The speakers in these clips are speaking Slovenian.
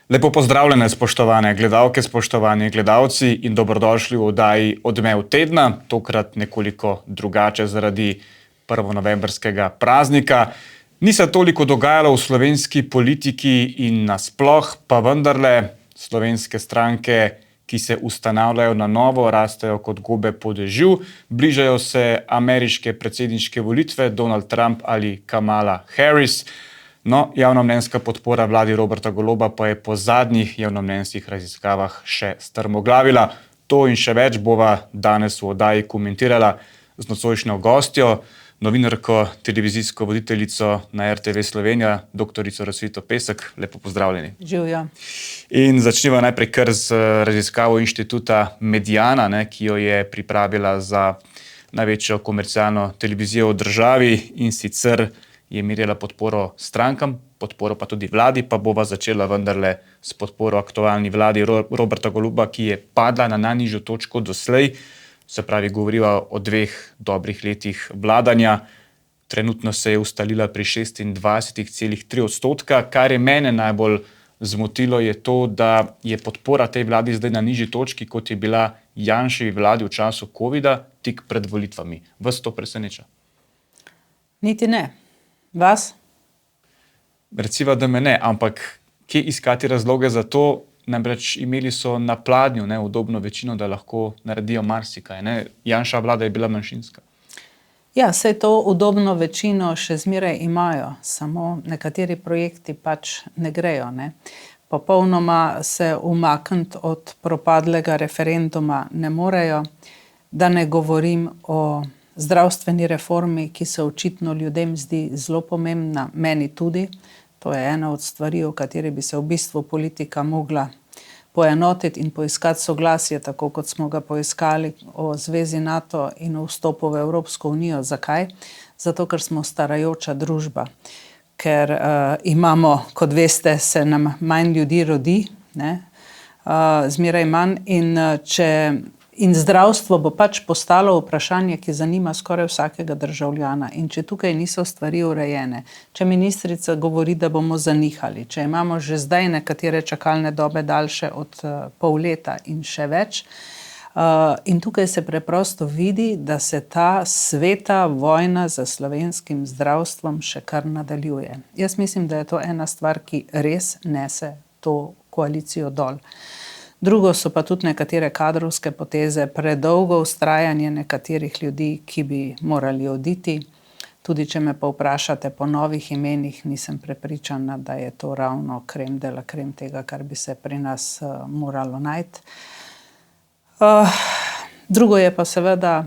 Lepo pozdravljene, spoštovane gledalke, spoštovani gledalci in dobrodošli v oddaji Odmev tedna, tokrat nekoliko drugače zaradi prvonovembrskega praznika. Ni se toliko dogajalo v slovenski politiki in nasploh, pa vendarle slovenske stranke, ki se ustanavljajo na novo, rastejo kot gobe po dežju. Bližajo se ameriške predsedniške volitve, Donald Trump ali Kamala Harris. No, javnomnenjska podpora vladi Roberta Goloba pa je po zadnjih javnomnenjskih raziskavah še strmoglavila. To in še več bova danes v oddaji komentirala z nocojšnjo gostjo, novinarko, televizijsko voditeljico na RTV Slovenija, doktorico Rosvito Pesek. Lepo pozdravljeni. Živjo. In začnimo najprej kar z raziskavo inštituta Mediana, ki jo je pripravila za največjo komercialno televizijo v državi, in sicer je merila podporo strankam, podporo pa tudi vladi, pa bova začela vendarle s podporo aktualni vladi Roberta Goloba, ki je padla na najnižjo točko doslej. Se pravi, govoriva o 2 dobrih letih vladanja. Trenutno se je ustalila pri 26,3%. Kar je mene najbolj zmotilo, je to, da je podpora tej vladi zdaj na nižji točki, kot je bila Janševi vladi v času covida, tik pred volitvami. Vas to preseneča? Niti ne. Vas? Reciva, da me ne, ampak kje iskati razloge za to? Namreč imeli so na pladnju udobno večino, da lahko naredijo marsikaj. Janševa vlada je bila manjšinska. Ja, saj to udobno večino še zmeraj imajo, samo nekateri projekti pač ne grejo. Popolnoma se umakniti od propadlega referenduma ne morejo, da ne govorim o zdravstveni reformi, ki se očitno ljudem zdi zelo pomembna, meni tudi. To je ena od stvari, o kateri bi se v bistvu politika mogla poenotiti in poiskati soglasje, tako kot smo ga poiskali o zvezi NATO in o vstopu v Evropsko unijo. Zakaj? Zato, ker smo starajoča družba. Ker imamo, kot veste, se nam manj ljudi rodi, zmeraj manj, in zdravstvo bo pač postalo vprašanje, ki zanima skoraj vsakega državljana. In če tukaj niso stvari urejene, če ministrica govori, da bomo zanihali, če imamo že zdaj nekatere čakalne dobe daljše od pol leta in še več, in tukaj se preprosto vidi, da se ta sveta vojna za slovenskim zdravstvom še kar nadaljuje. Jaz mislim, da je to ena stvar, ki res nese to koalicijo dol. Drugo so pa tudi nekatere kadrovske poteze, predolgo vztrajanje nekaterih ljudi, ki bi morali oditi. Tudi če me pa vprašate po novih imenih, nisem prepričana, da je to ravno krem de la krem tega, kar bi se pri nas moralo najti. Drugo je pa seveda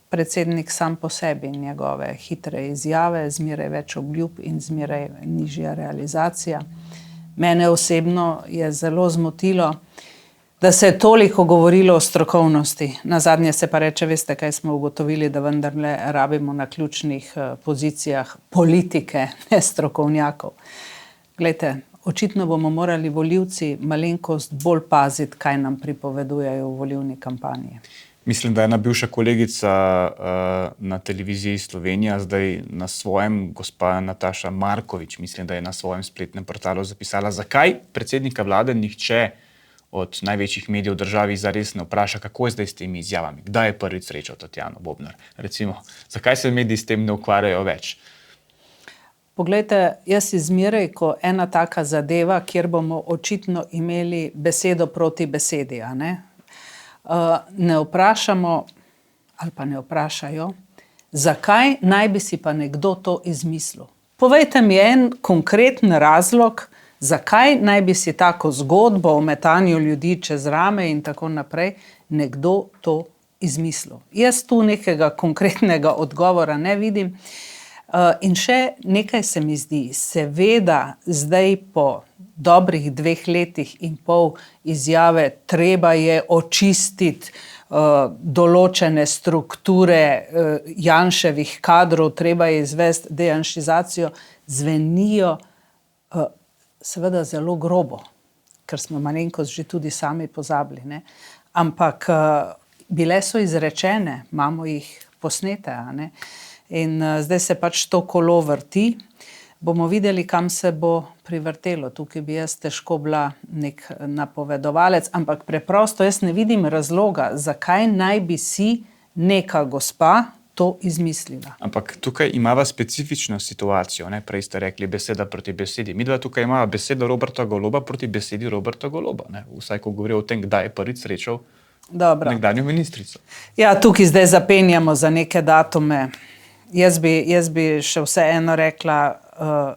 predsednik sam po sebi, njegove hitre izjave, zmeraj več obljub in zmeraj nižja realizacija. Mene osebno je zelo zmotilo, da se je toliko govorilo o strokovnosti. Nazadnje se pa reče, veste, kaj smo ugotovili, da vendarle rabimo na ključnih pozicijah politike, ne strokovnjakov. Glejte, očitno bomo morali volivci malenkost bolj paziti, kaj nam pripovedujejo v volilni kampanji. Mislim, da je ena bivša kolegica na televiziji Slovenija, zdaj na svojem, gospa Nataša Markovič, mislim, da je na svojem spletnem portalu zapisala, zakaj predsednika vlade nihče od največjih medijev v državi zares ne vpraša, kako je zdaj s temi izjavami. Kdaj je prvič srečal Tatjano Bobnar? Recimo, zakaj se mediji s tem ne ukvarjajo več? Poglejte, jaz izmeraj, ko ena taka zadeva, kjer bomo očitno imeli besedo proti besedi, ne vprašamo, ali pa ne vprašajo, zakaj naj bi si pa nekdo to izmislil. Povejte mi en konkreten razlog, zakaj naj bi si tako zgodbo o metanju ljudi čez rame in tako naprej nekdo to izmislil. Jaz tu nekega konkretnega odgovora ne vidim. In še nekaj se mi zdi, seveda zdaj po dobrih 2 letih in pol izjave treba je očistiti določene strukture Janševih kadrov, treba je izvesti dejanšizacijo, zvenijo seveda zelo grobo, ker smo malenkost že tudi sami pozabili. Ampak bile so izrečene, imamo jih posnete, In zdaj se pač to kolo vrti. bomo videli, kam se bo privrtelo. Tukaj bi jaz težko bila nek napovedovalec, ampak preprosto jaz ne vidim razloga, zakaj naj bi si neka gospa to izmislila. Ampak tukaj imava specifično situacijo, ne? Prej ste rekli beseda proti besedi. Midva tukaj imava besedo Roberta Goloba proti besedi Roberta Goloba. Ne? Vsaj, ko govori o tem, kdaj je prvič srečal nekdanjo ministrico. Ja, tukaj zdaj zapenjamo za neke datume. Jaz bi še vseeno rekla,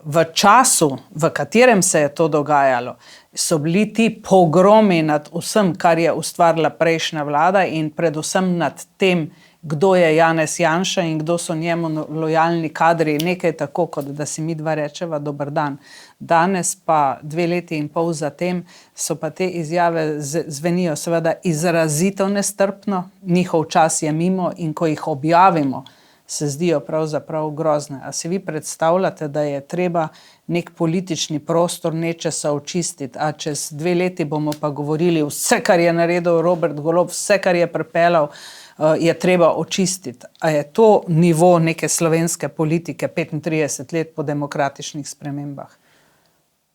v času, v katerem se je to dogajalo, so bili ti pogromi nad vsem, kar je ustvarila prejšnja vlada in predvsem nad tem, kdo je Janez Janša in kdo so njemu lojalni kadri, nekaj tako, kot da si midva rečeva dober dan. Danes pa 2 leti in pol zatem so pa te izjave zvenijo seveda izrazito nestrpno, njihov čas je mimo in ko jih objavimo, se zdijo pravzaprav grozne. A si vi predstavljate, da je treba nek politični prostor nečesa očistiti, a čez 2 leti bomo pa govorili vse, kar je naredil Robert Golob, vse, kar je pripeljal, je treba očistiti. A je to nivo neke slovenske politike 35 let po demokratičnih spremembah?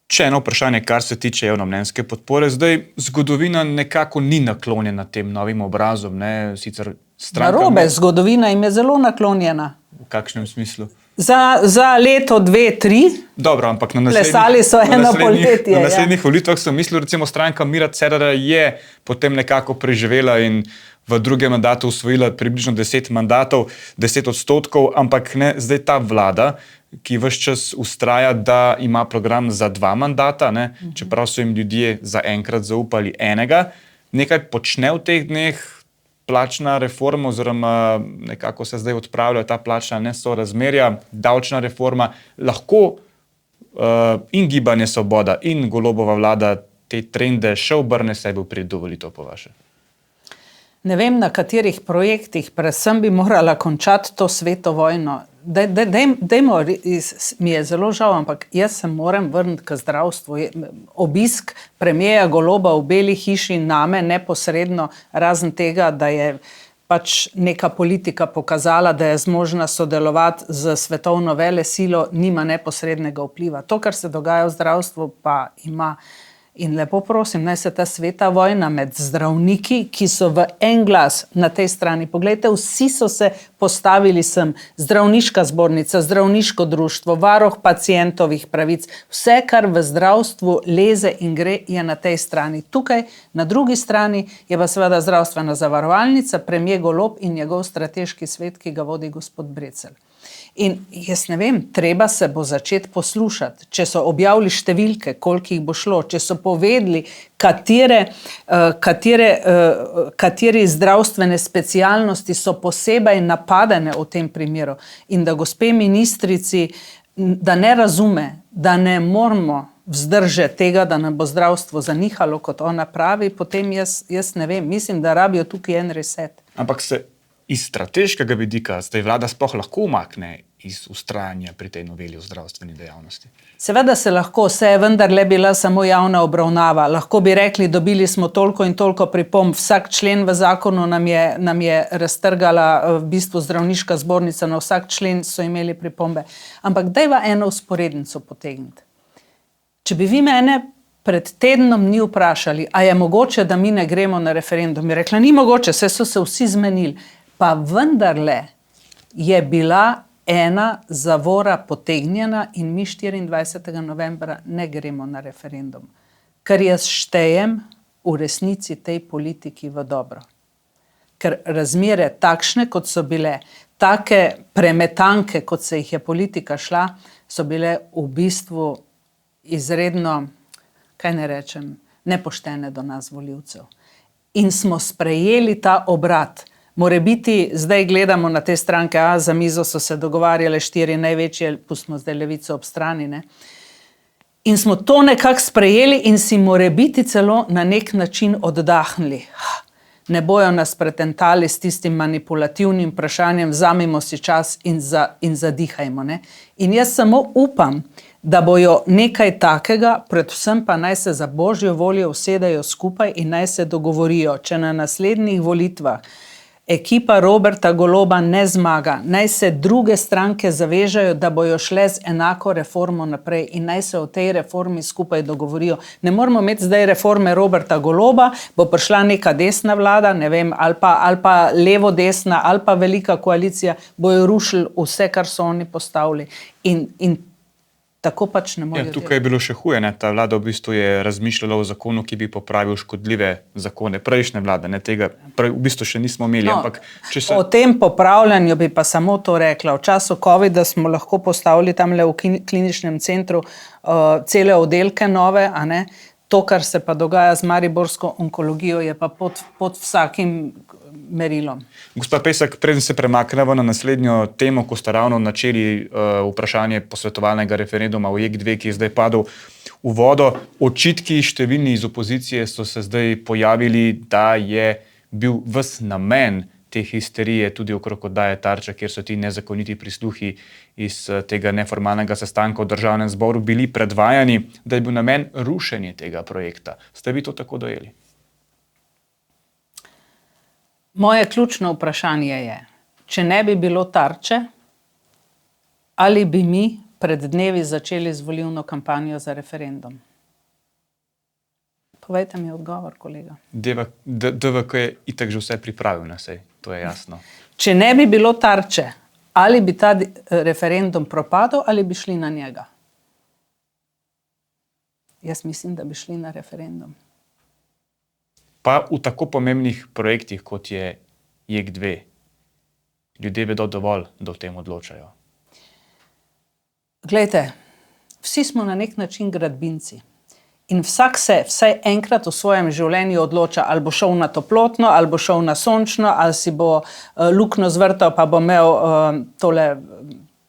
Še eno vprašanje, kar se tiče javnomnenjske podpore. Zdaj, zgodovina nekako ni naklonjena tem novim obrazom, ne? Sicer stranka... Narobe, zgodovina jim je zelo naklonjena. V kakšnem smislu? Za leto, 2, 3. Dobro, ampak Plesali so eno poletje. Na naslednjih volitvah sem mislil, recimo stranka Mira Cerarja je potem nekako preživela in v drugem mandatu osvojila približno 10 mandatov, 10%, ampak ne, zdaj ta vlada, ki ves čas vztraja, da ima program za 2 mandata, ne, čeprav so jim ljudje zaenkrat zaupali enega, nekaj počne v teh dneh plačna reforma oziroma nekako se zdaj odpravljajo ta plačna nesorazmerja, davčna reforma, lahko in Gibanje Svoboda in Golobova vlada te trende še obrne sebi v prid do volitev po vaše? Ne vem, na katerih projektih, predvsem bi morala končati to sveto vojno. Dajmo, mi je zelo žal, ampak jaz se moram vrniti k zdravstvu. Obisk premierja Goloba v Beli hiši name neposredno, razen tega, da je pač neka politika pokazala, da je zmožna sodelovati z svetovno velesilo, nima neposrednega vpliva. To, kar se dogaja v zdravstvu, pa ima. In lepo prosim, naj se ta sveta vojna med zdravniki, ki so v en glas na tej strani. Poglejte, vsi so se postavili sem, zdravniška zbornica, zdravniško društvo, varuh pacientovih pravic, vse, kar v zdravstvu leze in gre, je na tej strani. Tukaj, na drugi strani, je pa seveda zdravstvena zavarovalnica, premier Golob in njegov strateški svet, ki ga vodi gospod Brecelj. In jaz ne vem, treba se bo začeti poslušati, če so objavili številke, koliko jih bo šlo, če so povedali, kateri zdravstvene specialnosti so posebej napadene v tem primeru in da gospe ministrici, da ne razume, da ne moramo vzdržati tega, da nam bo zdravstvo zanihalo, kot ona pravi, potem jaz ne vem, mislim, da rabijo tukaj en reset. Ampak se iz strateškega vidika zdaj vlada sploh lahko umakne iz vztrajanja pri tej noveli o zdravstveni dejavnosti? Seveda se lahko, se je vendarle bila samo javna obravnava. Lahko bi rekli, dobili smo toliko in toliko pripomb, vsak člen v zakonu nam je raztrgala v bistvu zdravniška zbornica, na vsak člen so imeli pripombe. Ampak dajva eno vzporednico potegniti. Če bi vi mene pred tednom dni vprašali, a je mogoče, da mi ne gremo na referendum, bi rekla, ni mogoče, saj so se vsi zmenili. Pa vendarle je bila ena zavora potegnjena in mi 24. novembra ne gremo na referendum. Ker jaz štejem v resnici tej politiki v dobro. Ker razmere takšne, kot so bile, take premetanke, kot se jih je politika šla, so bile v bistvu izredno, kaj ne rečem, nepoštene do nas volivcev. In smo sprejeli ta obrat. Morebiti, zdaj gledamo na te stranke, za mizo so se dogovarjale 4 največje, pustimo zdaj Levico ob strani, ne? In smo to nekako sprejeli in si morebiti celo na nek način oddahnili. Ne bojo nas pretentali s tistim manipulativnim vprašanjem, vzamimo si čas in zadihajmo, ne? In jaz samo upam, da bojo nekaj takega, predvsem pa naj se za božjo voljo usedejo skupaj in naj se dogovorijo, če na naslednjih volitvah Ekipa Roberta Goloba ne zmaga. Naj se druge stranke zavežejo, da bojo šle z enako reformo naprej in naj se o tej reformi skupaj dogovorijo. Ne moramo imeti zdaj reforme Roberta Goloba, bo prišla neka desna vlada, ne vem, ali pa levo-desna, ali pa velika koalicija, bojo rušili vse, kar so oni postavili. In tako pač ne morejo. Tukaj je bilo še huje. Ta vlada v bistvu je razmišljala o zakonu, ki bi popravil škodljive zakone prejšnje vlade. Tega v bistvu še nismo imeli. Ampak, o tem popravljanju bi pa samo to rekla. V času COVID-a smo lahko postavili tamle v kliničnem centru cele oddelke nove, a ne? To, kar se pa dogaja z mariborsko onkologijo, je pa pod vsakim merilom. Gospa Pesek, preden se premaknemo na naslednjo temo, ko ste ravno načeli vprašanje posvetovalnega referenduma o JEK2, ki je zdaj padel v vodo, očitki številni iz opozicije so se zdaj pojavili, da je bil ves namen te histerije tudi okrog oddaje Tarča, kjer so ti nezakoniti prisluhi iz tega neformalnega sestanka v Državnem zboru bili predvajani, da je bil namen rušenje tega projekta. Ste vi to tako dojeli? Moje ključno vprašanje je, če ne bi bilo Tarče, ali bi mi pred dnevi začeli z volilno kampanjo za referendum? Povejte mi odgovor, kolega. DVK je itak že vse pripravil na sej, to je jasno. Če ne bi bilo Tarče, ali bi ta referendum propadel, ali bi šli na njega? Jaz mislim, da bi šli na referendum. Pa v tako pomembnih projektih, kot je JEK2, ljudje vedo dovolj, da o tem odločajo. Glejte, vsi smo na nek način gradbinci. In vsak se vsaj enkrat v svojem življenju odloča, ali bo šel na toplotno, ali bo šel na sončno, ali si bo luknjo zvrtal, pa bo imel tole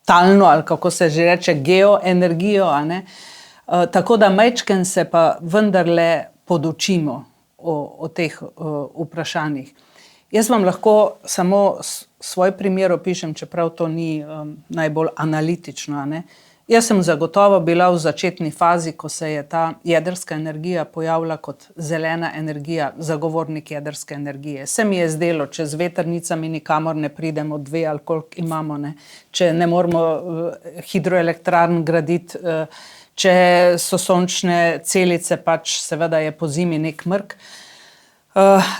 talno, ali kako se že reče, geoenergijo. Tako da majčken se pa vendarle podučimo o teh vprašanjih. Jaz vam lahko samo svoj primer opišem, čeprav to ni najbolj analitično. Jaz sem zagotovo bila v začetni fazi, ko se je ta jedrska energija pojavila kot zelena energija, zagovornik jedrske energije. Se mi je zdelo, če z vetrnicami nikamor ne pridemo, 2 ali koliko imamo, če ne moramo hidroelektrarn graditi, če so sončne celice, pač seveda je po zimi nek mrk.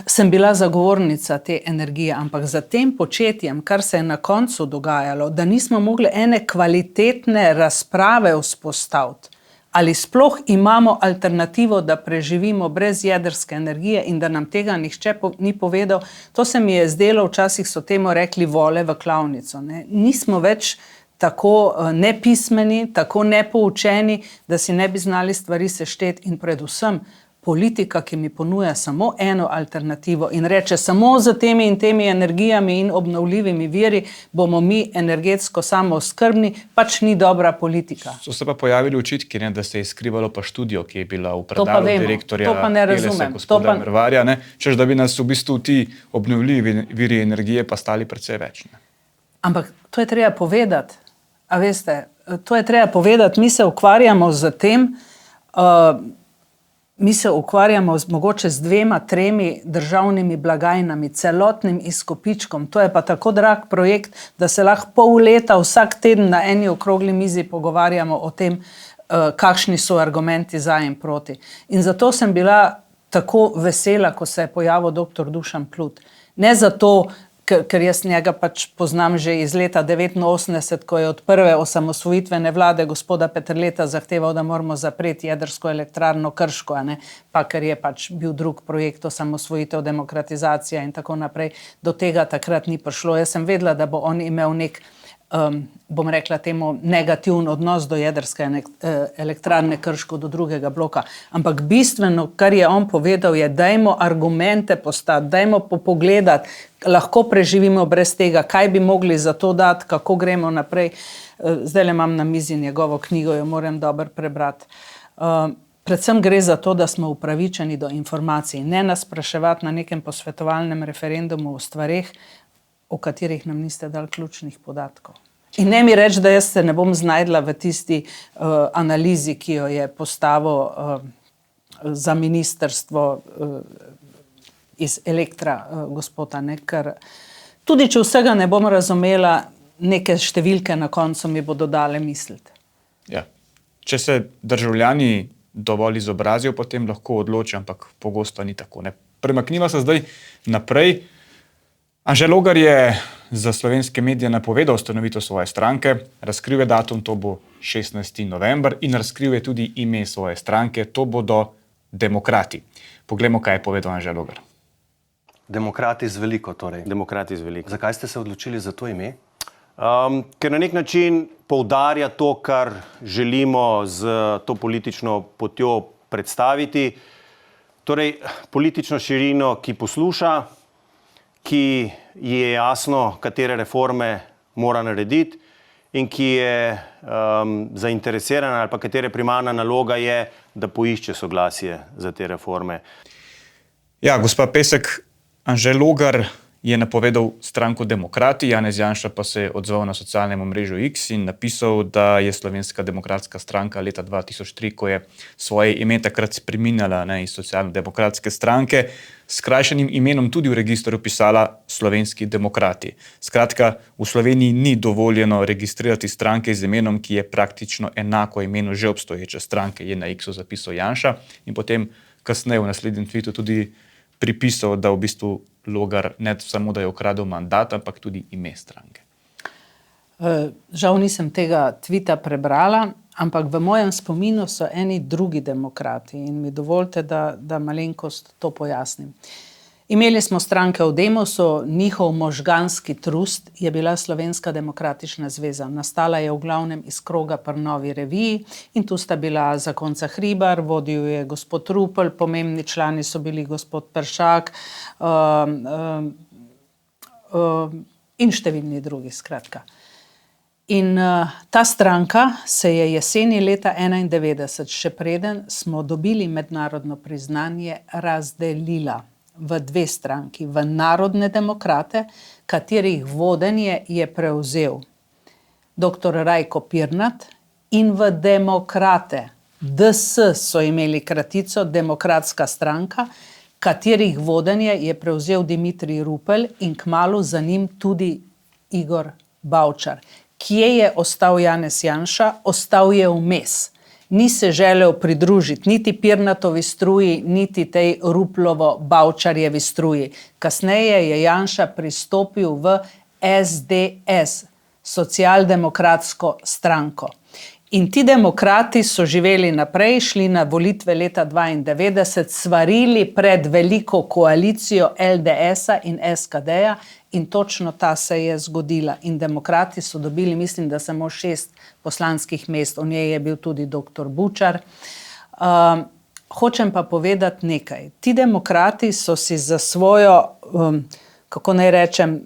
Sem bila zagovornica te energije, ampak za tem početjem, kar se je na koncu dogajalo, da nismo mogli ene kvalitetne razprave vzpostaviti, ali sploh imamo alternativo, da preživimo brez jedrske energije in da nam tega nihče ni povedal, to se mi je zdelo, včasih so temu rekli vole v klavnico. Nismo več tako nepismeni, tako nepoučeni, da si ne bi znali stvari sešteti in predvsem politika, ki mi ponuja samo eno alternativo in reče, samo z temi in temi energijami in obnovljivimi viri bomo mi energetsko samooskrbni, pač ni dobra politika. So se pa pojavili očitki, da se je skrivalo pa študijo, ki je bila v predalu direktorja Elesa, gospoda Mervarja, češ da bi nas v bistvu ti obnovljivi viri energije pa stali precej več. Ampak to je treba povedati. A veste, to je treba povedati, mi se ukvarjamo z tem, mi se ukvarjamo mogoče z 2, 3 državnimi blagajnami, celotnim izkupičkom. To je pa tako drag projekt, da se lahko pol leta vsak teden na eni okrogli mizi pogovarjamo o tem, kakšni so argumenti za in proti. In zato sem bila tako vesela, ko se je pojavil dr. Dušan Plut. Ne zato, ker jaz njega pač poznam že iz leta 1989, ko je od prve osamosvojitvene vlade gospoda Peterleta zahteval, da moramo zapreti jedrsko elektrarno Krško, pa ker je pač bil drug projekt osamosvojitev, demokratizacija in tako naprej. Do tega takrat ni prišlo. Jaz sem vedela, da bo on imel nek, bom rekla temu, negativen odnos do jedrske elektrarne Krško, do drugega bloka. Ampak bistveno, kar je on povedal, je, dajmo argumente postati, dajmo pogledati, lahko preživimo brez tega, kaj bi mogli za to dati, kako gremo naprej. Zdajle imam na mizi njegovo knjigo, jo moram dobro prebrati. Predvsem gre za to, da smo upravičeni do informacij, ne nas spraševati na nekem posvetovalnem referendumu o stvareh, o katerih nam niste dali ključnih podatkov. In ne mi reči, da jaz se ne bom znajdla v tisti analizi, ki jo je postavil za ministrstvo iz Elektra, gospoda, ne, ker tudi če vsega ne bom razumela, neke številke na koncu mi bodo dale misliti. Ja. Če se državljani dovolj izobrazijo, potem lahko odločijo, ampak pogosto ni tako. Ne. Premakniva se zdaj naprej. Anže Logar je za slovenske medije napovedal ustanovitev svoje stranke, razkril je datum, to bo 16. november in razkril je tudi ime svoje stranke, to bodo Demokrati. Poglejmo, kaj je povedal Anže Logar. Demokrati z veliko, torej. Demokrati z veliko. Zakaj ste se odločili za to ime? Ker na nek način poudarja to, kar želimo z to politično potjo predstaviti. Torej, politično širino, ki posluša, ki je jasno, katere reforme mora narediti in ki je zainteresirana ali pa katere primarna naloga je, da poišče soglasje za te reforme. Ja, gospa Pesek, Anže Logar je napovedal stranko Demokrati, Janez Janša pa se je odzval na socialnem omrežju X in napisal, da je Slovenska demokratska stranka leta 2003, ko je svoje ime takrat spreminjala iz socialno-demokratske stranke, s skrajšanim imenom tudi v registru pisala Slovenski demokrati. Skratka, v Sloveniji ni dovoljeno registrirati stranke z imenom, ki je praktično enako imenu že obstoječe stranke, je na X-u zapisal Janša in potem kasneje v naslednjem tweetu tudi pripisal, da v bistvu Logar ne samo, da je ukradel mandat, ampak tudi ime stranke. Žal nisem tega tvita prebrala, ampak v mojem spominu so eni drugi demokrati in mi dovolite, da malenkost to pojasnim. Imeli smo stranke v Demosu, njihov možganski trust je bila Slovenska demokratična zveza. Nastala je v glavnem iz kroga pri Novi reviji in tu sta bila zakonca Hribar, vodil je gospod Rupel, pomembni člani so bili gospod Peršak in številni drugi, skratka. In ta stranka se je jeseni leta 1991, še preden smo dobili mednarodno priznanje, razdelila v dve stranki, v Narodne demokrate, katerih vodenje je prevzel dr. Rajko Pirnat, in v Demokrate. DS so imeli kratico Demokratska stranka, katerih vodenje je prevzel Dimitrij Rupel in kmalu za njim tudi Igor Bavčar. Kje je ostal Janez Janša? Ostal je vmes. Ni se želel pridružiti niti Pirnatovi struji, niti tej Ruplovo-Bavčarjevi struji. Kasneje je Janša pristopil v SDS, socialdemokratsko stranko. In ti demokrati so živeli naprej, šli na volitve leta 1992, svarili pred veliko koalicijo LDS-a in SKD-ja in točno ta se je zgodila. In demokrati so dobili, mislim, da samo 6 poslanskih mest, v njej je bil tudi dr. Bučar. Hočem pa povedati nekaj. Ti demokrati so si za svojo, kako naj rečem,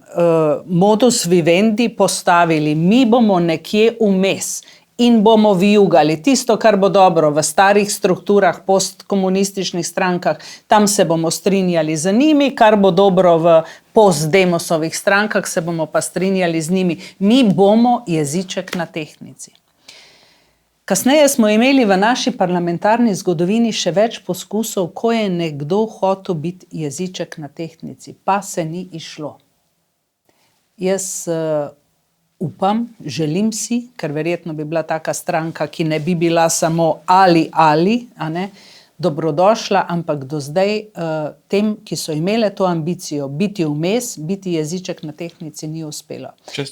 modus vivendi postavili, mi bomo nekje vmes in bomo vijugali tisto, kar bo dobro v starih strukturah, postkomunističnih strankah, tam se bomo strinjali z njimi, kar bo dobro v postdemosovih strankah, se bomo pa strinjali z njimi. Mi bomo jeziček na tehtnici. Kasneje smo imeli v naši parlamentarni zgodovini še več poskusov, ko je nekdo hotel biti jeziček na tehtnici, pa se ni izšlo. Jaz upam, želim si, ker verjetno bi bila taka stranka, ki ne bi bila samo ali, a ne, dobrodošla, ampak do zdaj tem, ki so imele to ambicijo biti vmes, biti jeziček na tehtnici, ni uspelo. Če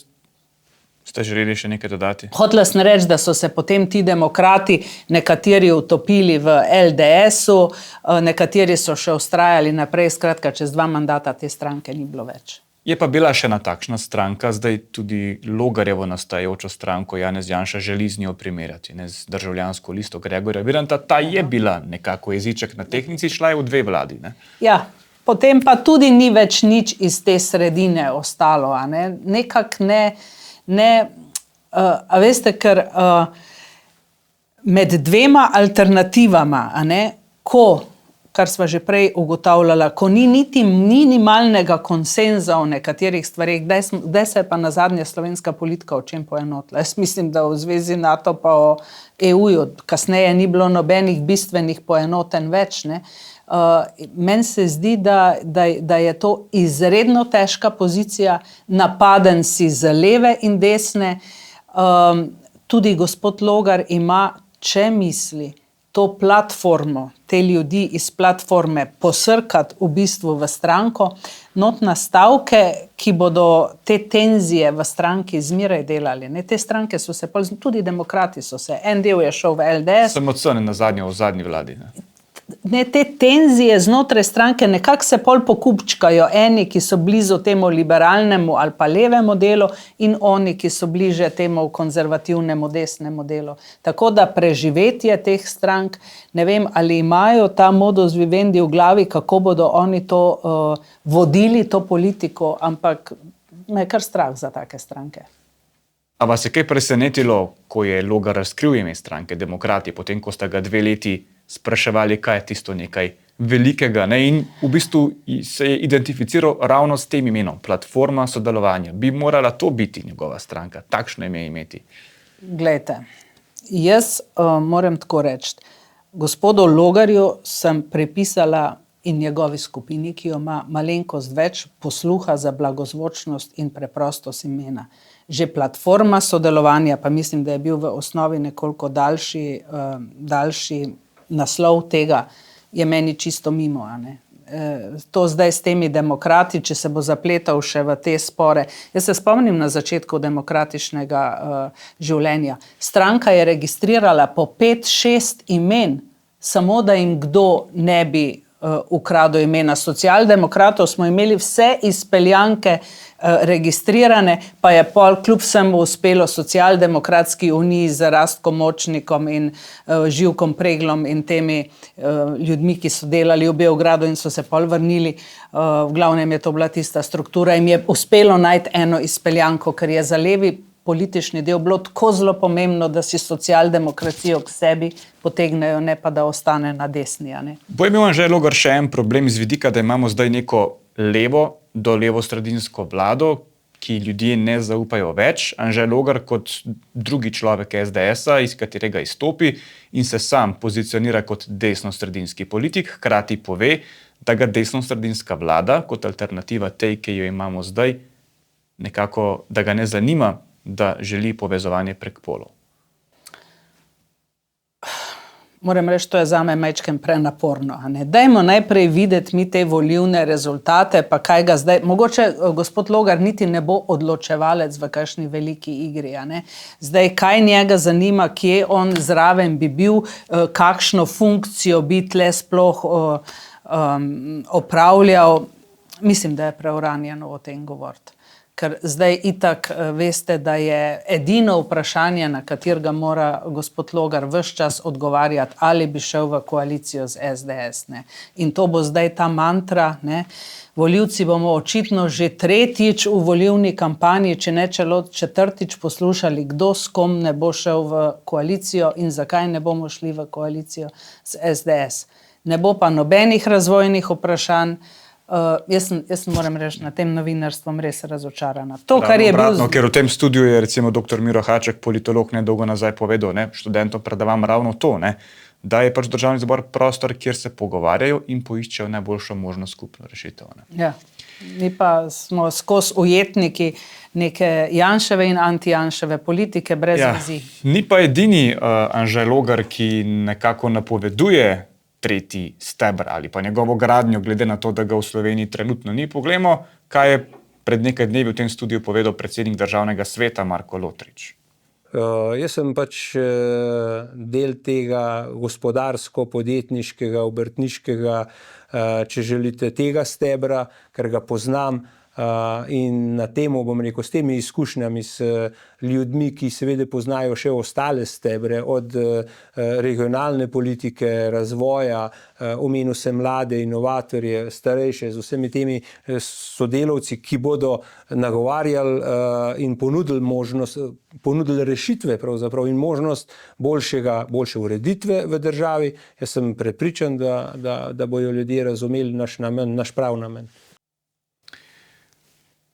ste želeli še nekaj dodati? Hotela sem reči, da so se potem ti demokrati nekateri utopili v LDS-u, nekateri so še vztrajali naprej, skratka, čez 2 mandata te stranke ni bilo več. Je pa bila še ena takšna stranka, zdaj tudi Logarjevo nastajajočo stranko Janez Janša želi z njo primerjati, z državljansko listo Gregorja Viranta. Ta je bila nekako jeziček na tehtnici, šla je v 2 vladi. Ne? Ja, potem pa tudi ni več nič iz te sredine ostalo. Nekako ne, a veste, ker med 2 alternativama, ko kar sva že prej ugotavljala, ko ni niti minimalnega konsenza o nekaterih stvarih, kdaj se je pa nazadnje slovenska politika o čem poenotila. Jaz mislim, da v zvezi NATO pa o EU-ju kasneje ni bilo nobenih bistvenih poenotenj več, ne. Meni se zdi, da je to izredno težka pozicija, napaden si z leve in desne. Tudi gospod Logar ima, če misli, to platformo, te ljudi iz platforme posrkati v bistvu v stranko, not nastavke, ki bodo te tenzije v stranki zmeraj delali. Ne? Te stranke so se, tudi demokrati so se, en del je šel v LDS. SMC ne nazadnje v zadnji vladi. Ne, te tenzije znotraj stranke nekako se pol pokupčkajo, eni, ki so blizu temu liberalnemu ali pa levemu delu in oni, ki so bliže temu konzervativnemu desnemu delu. Tako da preživetje teh strank, ne vem, ali imajo ta modus vivendi v glavi, kako bodo oni to vodili, to politiko, ampak me je kar strah za take stranke. A vas je kaj presenetilo, ko je Logar razkril ime stranke Demokrati, potem ko sta ga 2 leti spraševali, kaj je tisto nekaj velikega, ne? In v bistvu se je identificiral ravno s tem imenom, platforma sodelovanja. Bi morala to biti njegova stranka, takšno ime imeti? Glejte, jaz moram tako reči, gospodu Logarju sem prepisala in njegovi skupini, ki jo ima malenkost več posluha za blagozvočnost in preprostost imena. Že platforma sodelovanja, pa mislim, da je bil v osnovi nekoliko daljši naslov tega, je meni čisto mimo. A ne? To zdaj s temi demokrati, če se bo zapletal še v te spore. Jaz se spomnim na začetku demokratičnega življenja. Stranka je registrirala po 5-6 imen, samo da jim kdo ne bi ukradel imena. Socialdemokratov smo imeli vse izpeljanke registrirane, pa je pol kljub vsemu uspelo Socialdemokratski uniji z Rastkom Močnikom in Živkom Preglom in temi ljudmi, ki so delali v Beogradu in so se pol vrnili. V glavnem je to bila tista struktura in je uspelo najti eno izpeljanko, ker je za levi politični del bilo tako zelo pomembno, da si socialdemokracijo k sebi potegnejo, ne pa da ostane na desni. Bo imel Anže Logar še en problem z vidika, da imamo zdaj neko levo do levosredinsko vlado, ki ljudje ne zaupajo več. Anže Logar kot drugi človek SDS-a, iz katerega izstopi in se sam pozicionira kot desnosredinski politik, hkrati pove, da ga desnosredinska vlada kot alternativa tej, ki jo imamo zdaj, nekako, da ga ne zanima, da želi povezovanje prek polov. Moram reči, to je zame majčken prenaporno. Dajmo najprej videti mi te volilne rezultate, pa kaj ga zdaj... Mogoče gospod Logar niti ne bo odločevalec v kakšni veliki igri. Zdaj, kaj njega zanima, kje on zraven bi bil, kakšno funkcijo bi tle sploh opravljal. Mislim, da je preuranjeno o tem govoriti. Ker zdaj itak veste, da je edino vprašanje, na katerega mora gospod Logar ves čas odgovarjati, ali bi šel v koalicijo z SDS. Ne. In to bo zdaj ta mantra. Ne. Volivci bomo očitno že 3. v volilni kampanji, če ne celo 4. poslušali, kdo s kom ne bo šel v koalicijo in zakaj ne bomo šli v koalicijo z SDS. Ne bo pa nobenih razvojnih vprašanj. Jaz moram reči, na tem novinarstvom res razočarana. To, kar je obratno, ker v tem studiu je recimo dr. Miro Haček, politolog, nedolgo nazaj povedal, študentom predavam ravno to, da je pač Državni zbor prostor, kjer se pogovarjajo in poiščejo najboljšo možno skupno rešitev. Ja, mi pa smo skozi ujetniki neke Janševe in anti-Janševe politike brez vizij. Ni pa edini Anže Logar, ki nekako napoveduje 3. steber ali pa njegovo gradnjo, glede na to, da ga v Sloveniji trenutno ni. Poglejmo, kaj je pred nekaj dnevi v tem studiu povedal predsednik Državnega sveta Marko Lotrič. Jaz sem pač del tega gospodarsko-podjetniškega, obrtniškega, če želite, tega stebra, ker ga poznam. In na temo, bom rekel, s temi izkušnjami, s ljudmi, ki seveda poznajo še ostale stebre, od regionalne politike, razvoja, omenil sem mlade, inovatorje, starejše, z vsemi temi sodelavci, ki bodo nagovarjali in ponudili možnost, ponudili rešitve pravzaprav in možnost boljše ureditve v državi. Jaz sem prepričan, da bojo ljudje razumeli naš namen, naš prav namen.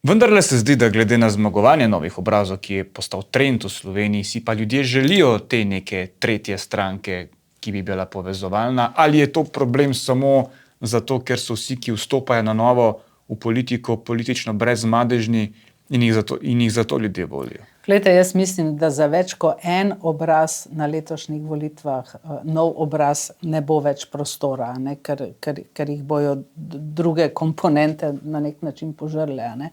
Vendarle se zdi, da glede na zmagovanje novih obrazov, ki je postal trend v Sloveniji, si pa ljudje želijo te neke tretje stranke, ki bi bila povezovalna, ali je to problem samo zato, ker so vsi, ki vstopajo na novo v politiko, politično brezmadežni in jih zato ljudje volijo? Glejte, jaz mislim, da za več kot en obraz na letošnjih volitvah, nov obraz, ne bo več prostora, ne? Ker jih bojo druge komponente na nek način požrle. Ne?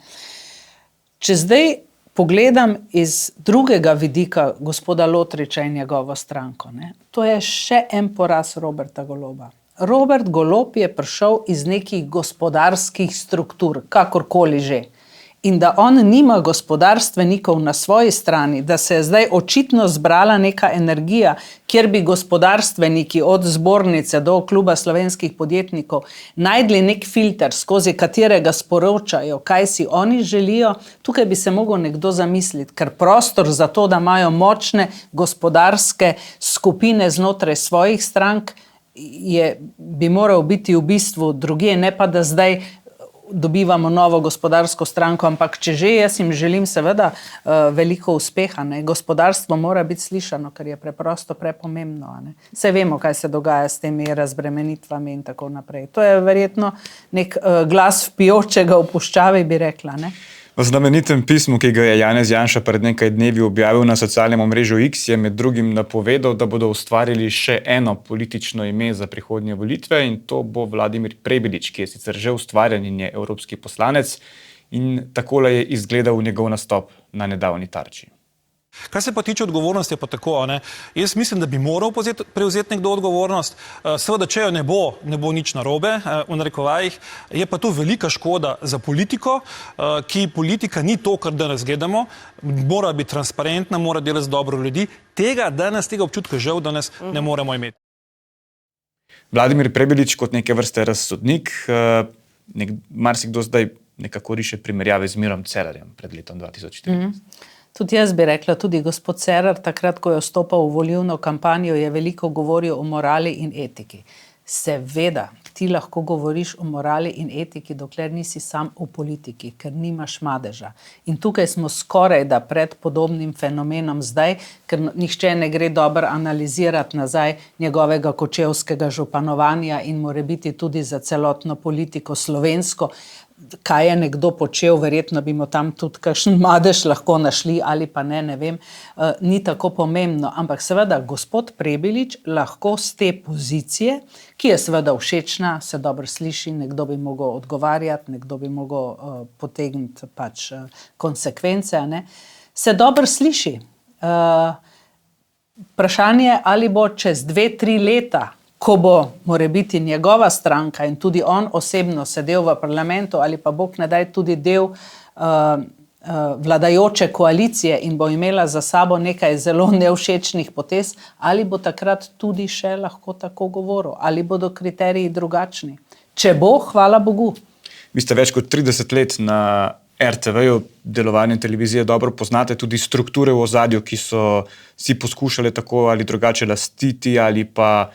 Če zdaj pogledam iz drugega vidika gospoda Lotriča in njegovo stranko, ne? To je še en poraz Roberta Goloba. Robert Golob je prišel iz nekih gospodarskih struktur, kakorkoli že. In da on nima gospodarstvenikov na svoji strani, da se je zdaj očitno zbrala neka energija, kjer bi gospodarstveniki od zbornice do kluba slovenskih podjetnikov najdli nek filter, skozi katerega sporočajo, kaj si oni želijo, tukaj bi se mogel nekdo zamisliti, ker prostor za to, da imajo močne gospodarske skupine znotraj svojih strank, bi moral biti v bistvu drugje, ne pa da zdaj dobivamo novo gospodarsko stranko, ampak če že, jaz jim želim seveda veliko uspeha. Ne? Gospodarstvo mora biti slišano, ker je preprosto prepomembno. Ne? Saj vemo, kaj se dogaja s temi razbremenitvami in tako naprej. To je verjetno nek glas vpijočega v puščavi, bi rekla. Ne? V znamenitem pismu, ki ga je Janez Janša pred nekaj dnevi objavil na socialnem omrežju X, je med drugim napovedal, da bodo ustvarili še eno politično ime za prihodnje volitve in to bo Vladimir Prebilič, ki je sicer že ustvarjen in je evropski poslanec, in takole je izgledal njegov nastop na nedavni Tarči. Kar se pa tiče odgovornosti, je pa tako, ne? Jaz mislim, da bi moral prevzeti nekdo odgovornost. Seveda, če jo ne bo nič narobe, v narekovajih, je pa to velika škoda za politiko, ki politika ni to, kar danes gledamo, mora biti transparentna, mora delati dobro ljudi. Tega občutka žal danes ne moremo imeti. Vladimir Prebilič kot neke vrste razsodnik, marsikdo zdaj nekako riše primerjave z Mirom Cerarjem pred letom 2014. Tudi jaz bi rekla, tudi gospod Cerar, takrat, ko je vstopal v volilno kampanjo, je veliko govoril o morali in etiki. Seveda, ti lahko govoriš o morali in etiki, dokler nisi sam v politiki, ker nimaš madeža. In tukaj smo skoraj da pred podobnim fenomenom zdaj, ker nihče ne gre dobro analizirati nazaj njegovega kočevskega županovanja in morebiti tudi za celotno politiko slovensko, kaj je nekdo počel, verjetno bi mu tam tudi kakšen madež lahko našli ali pa ne vem, ni tako pomembno. Ampak seveda gospod Prebilič lahko z te pozicije, ki je seveda všečna, se dobro sliši, nekdo bi mogel odgovarjati, nekdo bi mogel potegniti pač konsekvence, ne, se dobro sliši. Vprašanje, ali bo čez 2-3 leta, ko bo morebiti njegova stranka in tudi on osebno sedel v parlamentu ali pa bog ne daj tudi del vladajoče koalicije in bo imela za sabo nekaj zelo nevšečnih potez, ali bo takrat tudi še lahko tako govoril, ali bodo kriteriji drugačni. Če bo, hvala Bogu. Vi ste več kot 30 let na RTV-ju, delovanje televizije dobro poznate, tudi strukture v ozadju, ki so si poskušale tako ali drugače lastiti ali pa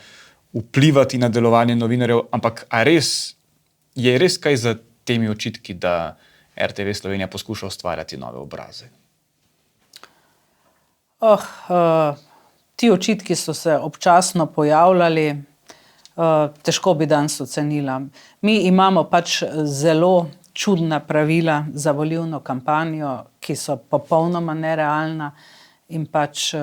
vplivati na delovanje novinarjev, ampak je res kaj za temi očitki, da RTV Slovenija poskuša ustvarjati nove obraze? Ti očitki so se občasno pojavljali, težko bi danes ocenila. Mi imamo pač zelo čudna pravila za volilno kampanjo, ki so popolnoma nerealna in pač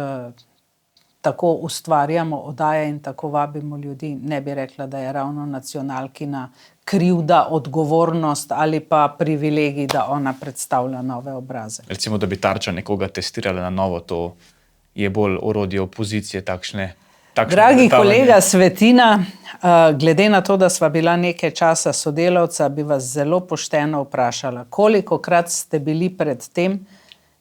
tako ustvarjamo oddaje in tako vabimo ljudi. Ne bi rekla, da je ravno nacionalkina krivda, odgovornost ali pa privilegij, da ona predstavlja nove obraze. Recimo, da bi Tarča nekoga testirala na novo, to je bolj orodje opozicije takšne Dragi kolega Svetina, glede na to, da sva bila nekaj časa sodelavca, bi vas zelo pošteno vprašala, kolikokrat ste bili pred tem,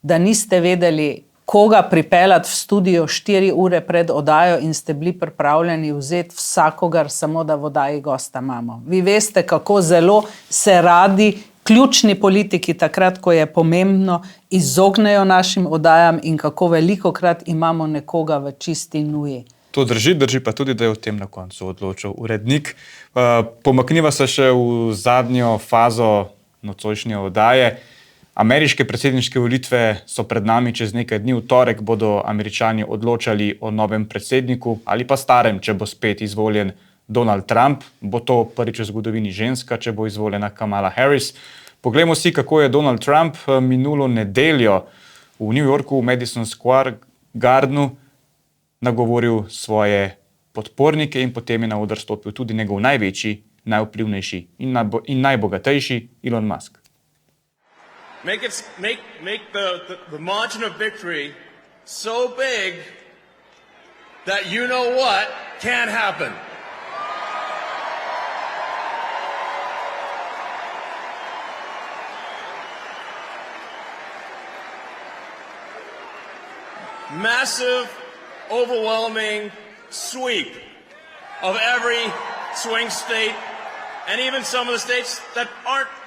da niste vedeli, koga pripeljati v studio 4 ure pred oddajo in ste bili pripravljeni vzeti vsakogar, samo da v oddaji gosta imamo. Vi veste, kako zelo se radi ključni politiki takrat, ko je pomembno, izognejo našim oddajam in kako velikokrat imamo nekoga v čisti nuji. To drži pa tudi, da je o tem na koncu odločil urednik. Pomakniva se še v zadnjo fazo nocojšnje oddaje. Ameriške predsedniške volitve so pred nami, čez nekaj dni, v torek bodo Američani odločali o novem predsedniku ali pa starem, če bo spet izvoljen Donald Trump. Bo to prvič v zgodovini ženska, če bo izvoljena Kamala Harris. Poglejmo si, kako je Donald Trump minulo nedeljo v New Yorku, v Madison Square Gardenu, nagovoril svoje podpornike in potem je na oder stopil tudi njegov največji, najvplivnejši in najbogatejši Elon Musk. Make the margin of victory so big that you know what can't happen. Massive, overwhelming sweep of every swing state and even some of the states that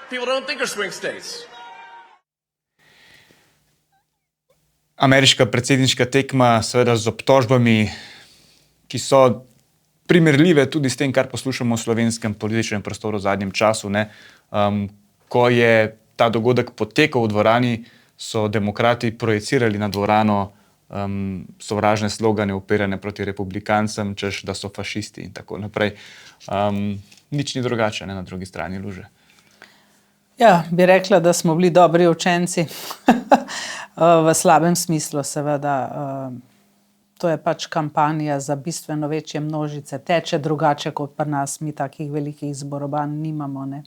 people don't think are swing states. Ameriška predsedniška tekma, seveda z obtožbami, ki so primerljive tudi s tem, kar poslušamo v slovenskem političnem prostoru v zadnjem času. Ko je ta dogodek potekal v dvorani, so demokrati projicirali na dvorano sovražne slogane uperjene proti republikancem, češ, da so fašisti in tako naprej. Nič ni drugače, ne, na drugi strani luže. Ja, bi rekla, da smo bili dobri učenci. V slabem smislu, seveda. To je pač kampanja za bistveno večje množice. Teče drugače kot pri nas, mi takih velikih zborovanj nimamo, ne.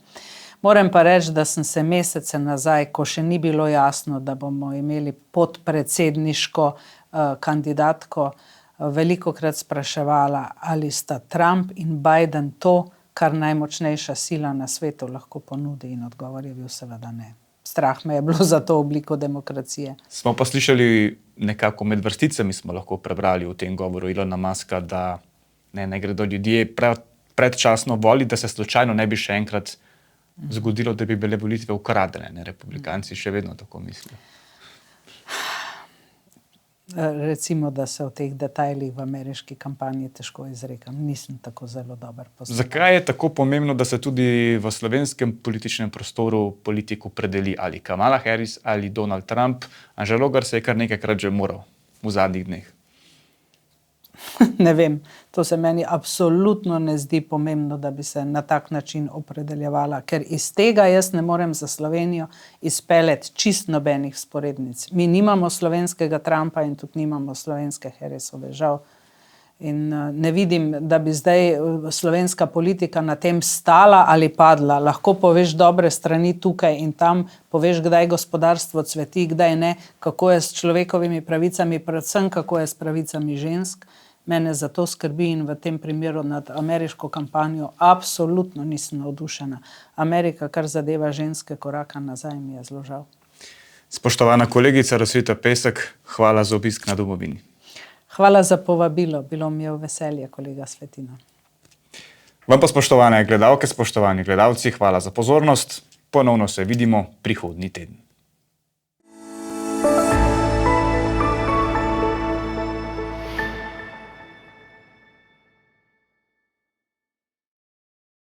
Moram pa reči, da sem se mesece nazaj, ko še ni bilo jasno, da bomo imeli podpredsedniško kandidatko, velikokrat spraševala, ali sta Trump in Biden to, kar najmočnejša sila na svetu lahko ponudi, in odgovor je bil seveda ne. Strah me je bilo za to obliko demokracije. Smo pa slišali nekako med vrsticami, smo lahko prebrali v tem govoru Elona Muska, da ne gredo ljudje predčasno voliti, da se slučajno ne bi še enkrat zgodilo, da bi bile volitve ukradene. Ne, republikanci še vedno tako mislijo. Recimo, da se o teh detajlih v ameriški kampanji težko izrekam. Nisem tako zelo dober poznavalec. Zakaj je tako pomembno, da se tudi v slovenskem političnem prostoru politiku predeli ali Kamala Harris ali Donald Trump? Anže Logar se je kar nekajkrat že moral v zadnjih dneh. Ne vem, to se meni absolutno ne zdi pomembno, da bi se na tak način opredeljevala, ker iz tega jaz ne morem za Slovenijo izpeljati čist nobenih sporednic. Mi nimamo slovenskega Trumpa in tudi nimamo slovenske Harrisove, žal. In ne vidim, da bi zdaj slovenska politika na tem stala ali padla. Lahko poveš dobre strani tukaj in tam, poveš, kdaj gospodarstvo cveti, kdaj ne, kako je s človekovimi pravicami, predvsem kako je s pravicami žensk. Mene za to skrbi in v tem primeru nad ameriško kampanjo absolutno nisem navdušena. Amerika, kar zadeva ženske, koraka nazaj, mi je zelo žal. Spoštovana kolegica Rosvita Pesek, hvala za obisk na Domovini. Hvala za povabilo, bilo mi je v veselje, kolega Svetina. Vam pa, spoštovane gledalke, spoštovani gledalci, hvala za pozornost. Ponovno se vidimo prihodnji teden.